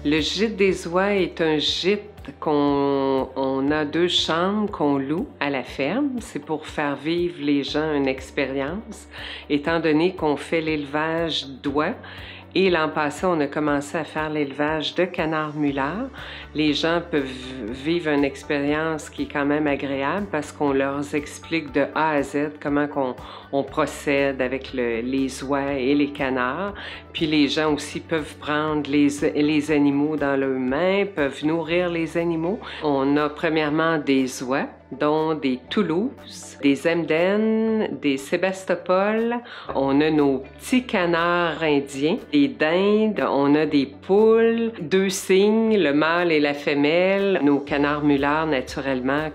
Le gîte des oies est un gîte on a 2 chambres qu'on loue à la ferme. C'est pour faire vivre les gens une expérience, étant donné qu'on fait l'élevage d'oies. Et l'an passé, on a commencé à faire l'élevage de canards mulards. Les gens peuvent vivre une expérience qui est quand même agréable parce qu'on leur explique de A à Z comment on procède avec les oies et les canards. Puis les gens aussi peuvent prendre les animaux dans leurs mains, peuvent nourrir les animaux. On a premièrement des oies, dont des Toulouse, des Emden, des Sébastopol. On a nos petits canards indiens, des dindes, on a des poules, 2 cygnes, le mâle et la femelle. Nos canards mulards, naturellement,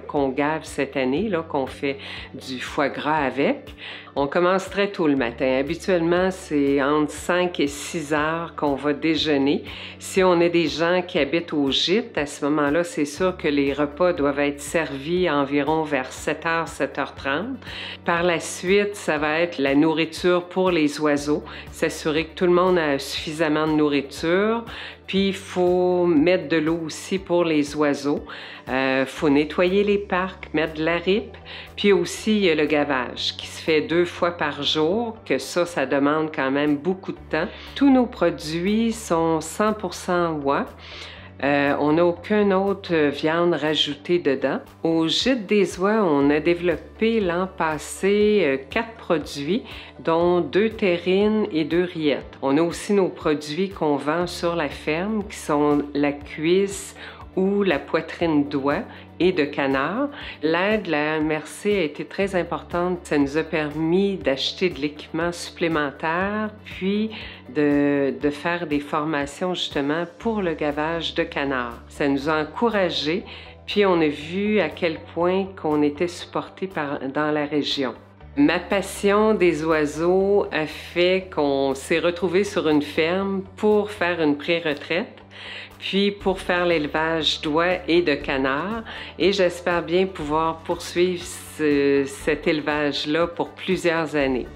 qu'on gave cette année, qu'on fait du foie gras avec. On commence très tôt le matin. Habituellement, c'est entre 5 et 6 heures qu'on va déjeuner. Si on est des gens qui habitent au gîte, à ce moment-là, c'est sûr que les repas doivent être servis environ vers 7h, 7h30. Par la suite, ça va être la nourriture pour les oiseaux, s'assurer que tout le monde a suffisamment de nourriture. Puis, il faut mettre de l'eau aussi pour les oiseaux. Faut nettoyer les parcs, mettre de la ripe. Puis aussi, il y a le gavage qui se fait 2 fois par jour, que ça demande quand même beaucoup de temps. Tous nos produits sont 100% oies. On n'a aucune autre viande rajoutée dedans. Au gîte des oies, on a développé l'an passé 4 produits, dont 2 terrines et 2 rillettes. On a aussi nos produits qu'on vend sur la ferme, qui sont la cuisse ou la poitrine d'oie et de canard. L'aide de la MRC a été très importante. Ça nous a permis d'acheter de l'équipement supplémentaire, puis de faire des formations justement pour le gavage de canard. Ça nous a encouragés, puis on a vu à quel point qu'on était supporté dans la région. Ma passion des oiseaux a fait qu'on s'est retrouvé sur une ferme pour faire une pré-retraite, puis pour faire l'élevage d'oies et de canards. Et j'espère bien pouvoir poursuivre cet élevage-là pour plusieurs années.